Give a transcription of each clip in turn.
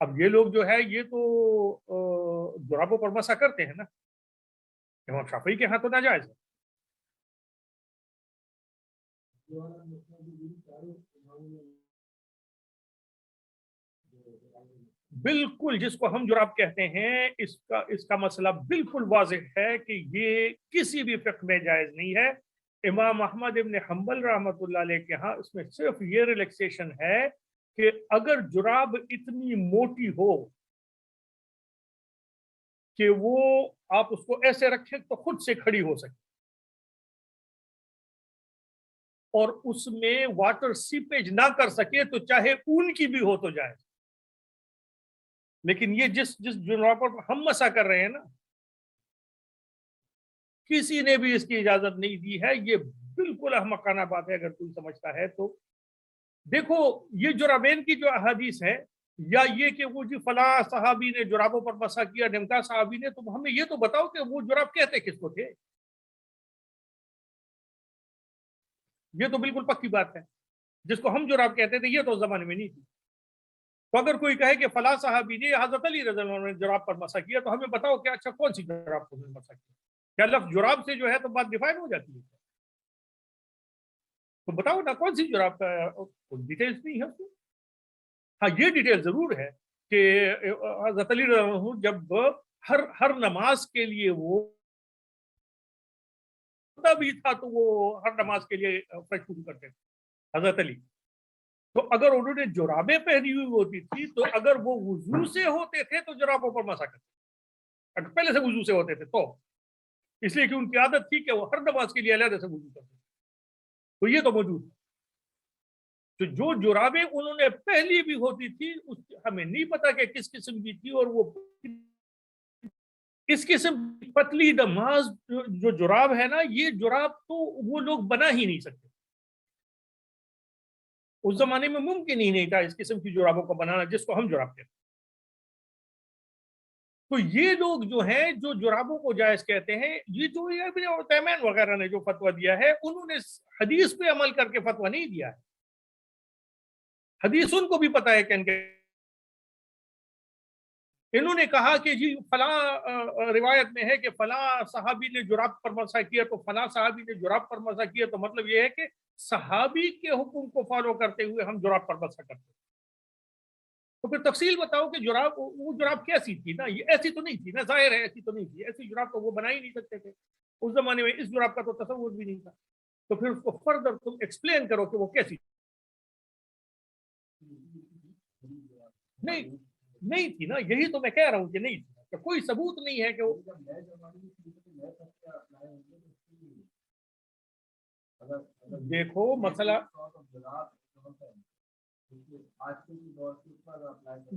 اب یہ لوگ جو ہے یہ تو جرابوں پر مسا کرتے ہیں نا، امام شافعی کے ہاں تو ناجائز ہے۔ بالکل، جس کو ہم جراب کہتے ہیں اس کا مسئلہ بالکل واضح ہے کہ یہ کسی بھی فقہ میں جائز نہیں ہے۔ امام احمد ابن حنبل رحمۃ اللہ علیہ کے ہاں اس میں صرف یہ ریلیکسیشن ہے کہ اگر جراب اتنی موٹی ہو کہ وہ آپ اس کو ایسے رکھیں تو خود سے کھڑی ہو سکے اور اس میں واٹر سیپیج نہ کر سکے تو چاہے اون کی بھی ہو تو جائے، لیکن یہ جس جراب پر ہم مسا کر رہے ہیں نا، کسی نے بھی اس کی اجازت نہیں دی ہے۔ یہ بالکل احمقانہ بات ہے اگر کوئی سمجھتا ہے تو۔ دیکھو یہ جرابین کی جو احادیث ہے، یا یہ کہ وہ جی فلاں صحابی نے جرابوں پر مسا کیا، ڈمکا صحابی نے، تو ہمیں یہ تو بتاؤ کہ وہ جراب کہتے کس کو تھے۔ یہ تو بالکل پکی بات ہے، جس کو ہم جراب کہتے تھے یہ تو اس زمانے میں نہیں تھی۔ تو اگر کوئی کہے کہ فلاں صحابی نے حضرت علی رضی اللہ عنہ نے جراب پر مسا کیا، تو ہمیں بتاؤ کہ اچھا کون سی جراب کو مسا کیا؟ کیا لفظ جراب سے جو ہے تو بات ڈیفائن ہو جاتی ہے؟ تو بتاؤ نا کون سی جراب کا ڈیٹیلز نہیں ہے اس میں۔ ہاں یہ ڈیٹیل ضرور ہے کہ حضرت علی رضی اللہ عنہ جب ہر نماز کے لیے وہ بھی تھا تو وہ ہر نماز کے لیے فریش شروع کرتے تھے حضرت علی۔ تو اگر انہوں نے جرابیں پہنی ہوئی ہوتی تھی تو اگر وہ وضو سے ہوتے تھے تو جرابوں پر مسا کرتے، اگر پہلے سے وضو سے ہوتے تھے تو، اس لیے کہ ان کی عادت تھی کہ وہ ہر نماز کے لیے علیحدہ سے وضو کرتے تھے۔ تو یہ تو موجود ہے۔ تو جو جرابیں انہوں نے پہلی بھی ہوتی تھی ہمیں نہیں پتا کہ کس قسم کی تھی، اور وہ اس قسم کی پتلی نماز جو جراب ہے نا، یہ جراب تو وہ لوگ بنا ہی نہیں سکتے۔ اس زمانے میں ممکن ہی نہیں تھا اس قسم کی جرابوں کو بنانا جس کو ہم جراب کہتے ہیں۔ تو یہ لوگ جو ہیں جو جرابوں کو جائز کہتے ہیں، یہ جو ابن عثیمین وغیرہ نے جو فتویٰ دیا ہے، انہوں نے حدیث پہ عمل کر کے فتویٰ نہیں دیا ہے۔ حدیث ان کو بھی پتا ہے کہ انہوں نے کہا کہ جی فلاں روایت میں ہے کہ فلاں صحابی نے جراب پر مسا کیا تو فلاں صحابی نے جراب پر مسا کیا، تو مطلب یہ ہے کہ صحابی کے حکم کو فالو کرتے ہوئے ہم جراب پر مسا کرتے ہیں۔ تو پھر تفصیل بتاؤ کہ جراب وہ جراب کیسی تھی نا، یہ ایسی تو نہیں تھی نا، ظاہر ہے ایسی تو نہیں تھی، ایسی جراب تو وہ بنا ہی نہیں سکتے تھے اس زمانے میں، اس جراب کا تو تصور بھی نہیں تھا۔ تو پھر اس کو فردر تم ایکسپلین کرو کہ وہ کیسی نہیں نہیں تھی نا، یہی تو میں کہہ رہا ہوں کہ نہیں تھی، کہ کوئی ثبوت نہیں ہے کہ وہ دیکھو مسئلہ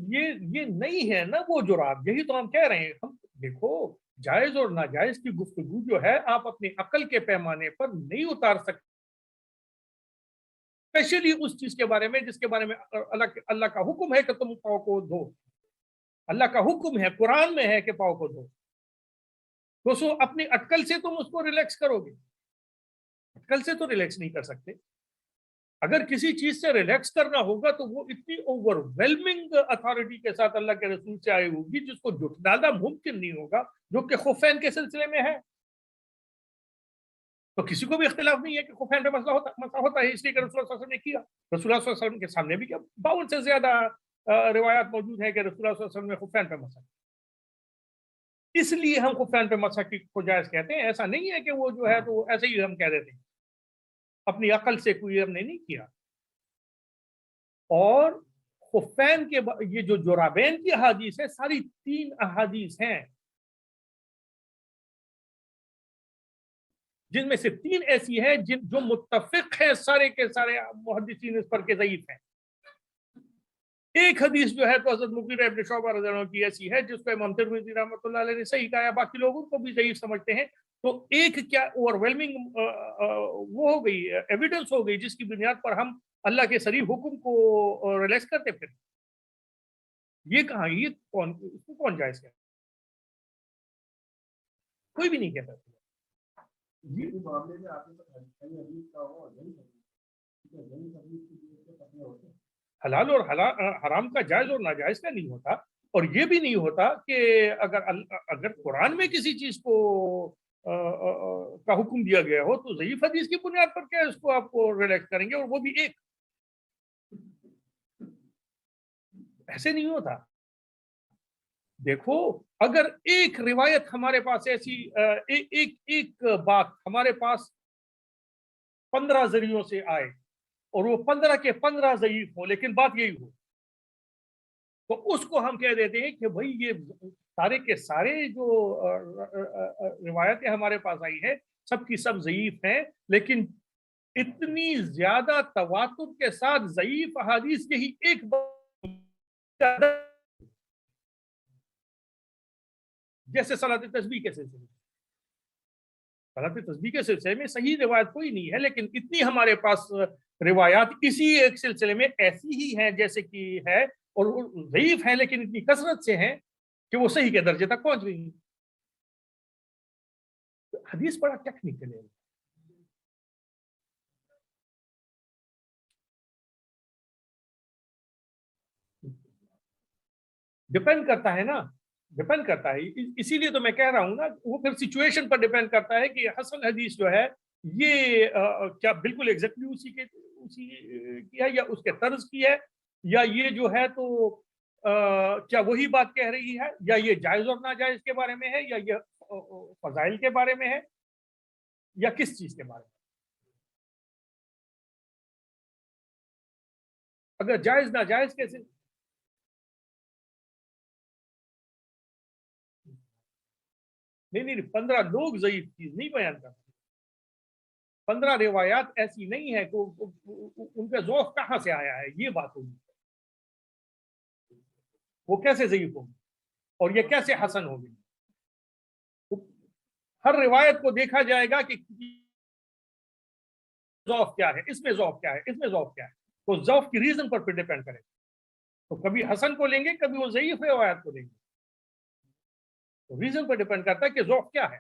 یہ نہیں ہے نا وہ جراب، یہی تو ہم کہہ رہے ہیں۔ ہم دیکھو جائز اور ناجائز کی گفتگو جو ہے آپ اپنی عقل کے پیمانے پر نہیں اتار سکتے، اسپیشلی اس چیز کے بارے میں جس کے بارے میں اللہ کا حکم ہے کہ تم پاؤں کو دھو، اللہ کا حکم ہے، قرآن میں ہے کہ پاؤں کو دھو، تو سو اپنی اٹکل سے تم اس کو ریلیکس کرو گے؟ اٹکل سے تو ریلیکس نہیں کر سکتے۔ اگر کسی چیز سے ریلیکس کرنا ہوگا تو وہ اتنی اوور ویلمنگ اتھارٹی کے ساتھ اللہ کے رسول سے آئی ہوگی جس کو جھٹلانا ممکن نہیں ہوگا، جو کہ خفین کے سلسلے میں ہے۔ تو کسی کو بھی اختلاف نہیں ہے کہ خفین پہ مسئلہ ہوتا ہے، اس لیے کہ رسول اللہ صلی اللہ علیہ وسلم نے کیا۔ رسول اللہ صلی اللہ علیہ وسلم کے سامنے بھی کیا 52 سے زیادہ روایات موجود ہیں کہ رسول اللہ صلی اللہ علیہ وسلم نے خفین پہ مسا، اس لیے ہم خفین پہ مسا کو جائز کہتے ہیں۔ ایسا نہیں ہے کہ وہ جو ہے تو ایسے ہی ہم کہہ دیتے ہیں، اپنی عقل سے کوئی ہم نے نہیں کیا۔ اور خفین کے یہ جو جرابین کی احادیث ہے، ساری 3 احادیث ہیں جن میں سے 3 ایسی ہیں جو متفق ہیں سارے کے سارے محدثین اس پر کے ضعیف ہیں۔ ایک حدیث جو ہے تو حضرت مغیرہ ابن شعبہ رضی اللہ عنہ کی ایسی ہے جس کو امام ترمذی رحمۃ اللہ علیہ نے صحیح کہا، باقی لوگوں کو بھی ضعیف سمجھتے ہیں۔ تو ایک کیا اوور ویلمنگ وہ ہو گئی، ایویڈنس ہو گئی جس کی بنیاد پر ہم اللہ کے صریح حکم کو ریلیکس کرتے پھر یہ کہاں، یہ کون، اس کو کون جائز کہتا؟ کوئی بھی نہیں کہتا۔ حلال اور حرام کا جائز اور ناجائز کا نہیں ہوتا. اور یہ بھی نہیں ہوتا کہ اگر قرآن میں کسی چیز کو کا حکم دیا گیا ہو تو ضعیف حدیث کی بنیاد پر کیا اس کو آپ کو ریلیکس کریں گے, اور وہ بھی ایک. ایسے نہیں ہوتا. دیکھو اگر ایک روایت ہمارے پاس ایسی ایک بات ہمارے پاس 15 ذریعوں سے آئے اور وہ 15 کے 15 ضعیف ہوں, لیکن بات یہی ہو, تو اس کو ہم کہہ دیتے ہیں کہ بھائی یہ سارے کے سارے جو روایتیں ہمارے پاس آئی ہیں سب کی سب ضعیف ہیں, لیکن اتنی زیادہ تواتر کے ساتھ ضعیف احادیث کے ہی ایک جیسے صلاۃ تسبیح کے سلسلے میں. صلاۃ تسبیح کے سلسلے میں صحیح روایت کوئی نہیں ہے, لیکن اتنی ہمارے پاس روایات اسی ایک سلسلے میں ایسی ہی ہیں جیسے کہ ہے, اور ضعیف ہیں لیکن اتنی کثرت سے ہیں کہ وہ صحیح کے درجے تک پہنچ گئی ہیں. حدیث بڑا ٹیکنیکل ہے. ڈپینڈ کرتا ہے نا, ڈپینڈ کرتا ہے. اسی لیے تو میں کہہ رہا ہوں نا, وہ پھر سچویشن پر ڈپینڈ کرتا ہے کہ حسن حدیث جو ہے یہ کیا بالکل ایگزیکٹلی اسی کی ہے یا اس کے طرز کی ہے, یا یہ جو ہے تو کیا وہی بات کہہ رہی ہے, یا یہ جائز اور ناجائز کے بارے میں ہے, یا یہ فضائل کے بارے میں ہے, یا کس چیز کے بارے میں. اگر جائز ناجائز کیسے, نہیں 15 لوگ ضعیف چیز نہیں بیان کرتے. 15 روایات ایسی نہیں ہے کہ ان کا ذوق کہاں سے آیا ہے, یہ بات ہوگی. وہ کیسے ضعیف ہوگی اور یہ کیسے حسن ہوگی. ہر روایت کو دیکھا جائے گا کہ ذوق کیا ہے, اس میں ذوق کیا ہے, اس میں ذوق کیا ہے, تو ذوق کی ریزن پر ڈیپینڈ کرے. تو کبھی حسن کو لیں گے, کبھی وہ ضعیف روایت کو لیں گے. تو ریزن پر ڈیپینڈ کرتا ہے کہ ذوق کیا ہے.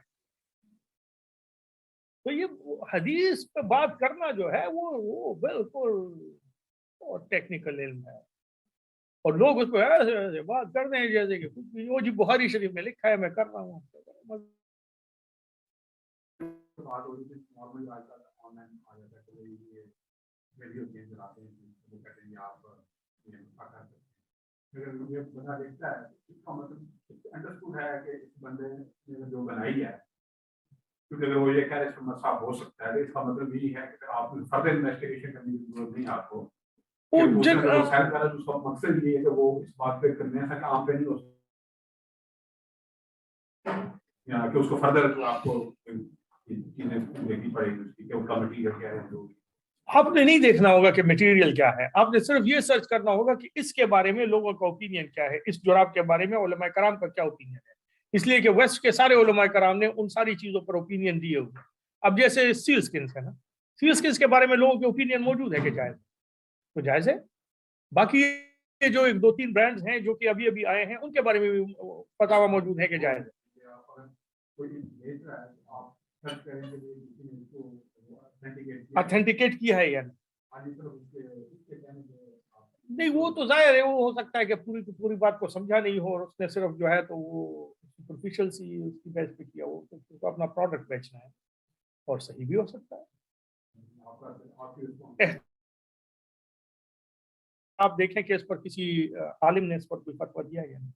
تو یہ حدیث پہ بات کرنا جو ہے وہ بالکل ٹیکنیکل علم ہے, اور لوگ اس کو ایسے بات کر رہے ہیں جیسے کہ کچھ بھی. وہ جی بخاری شریف میں لکھا ہے, میں کر رہا ہوں. جو بنائی ہے کیونکہ اگر وہ یہ کہہ رہے ہیں صاحب ہو سکتا ہے, اس کا مطلب یہ ہے کہ آپ فردر انویسٹیگیشن کرنے کی ضرورت نہیں. آپ کو مقصد یہ ہے کہ وہ اس بات پہ کرنے سے عام پہ نہیں ہو سکتا کہ اس کو فردر آپ کو چیزیں دیکھنی پڑے گی کہ اس کا مٹیریل کیا ہے. آپ نے نہیں دیکھنا ہوگا کہ مٹیریل کیا ہے, آپ نے صرف یہ سرچ کرنا ہوگا کہ اس کے بارے میں لوگوں کا اوپینین کیا ہے, اس جراب کے بارے میں علماء کرام کا کیا اوپینین ہے. اس لیے کہ ویسٹ کے سارے علماء کرام نے ان ساری چیزوں پر اوپینین دیے ہوئے. اب جیسے سیل سکنس ہے نا, سیل سکنس کے بارے میں لوگوں کے اوپینین موجود ہے کہ جائز, تو جائز ہے. باقی جو 1-2-3 برانڈز ہیں جو کہ ابھی آئے ہیں ان کے بارے میں بھی فتاوی موجود ہے کہ جائز ہے. اتھینٹیکیٹ کیا ہے یا نہیں, وہ تو ظاہر ہے, وہ ہو سکتا ہے کہ پوری بات کو سمجھا نہیں ہو, اور اس نے صرف جو ہے تو وہ سپرفیشل سی اس کی بیس پہ کیا, وہ تو اپنا پروڈکٹ بیچنا ہے, اور صحیح بھی ہو سکتا ہے. آپ دیکھیں کہ اس پر کسی عالم نے اس پر کوئی فتویٰ دیا یا نہیں.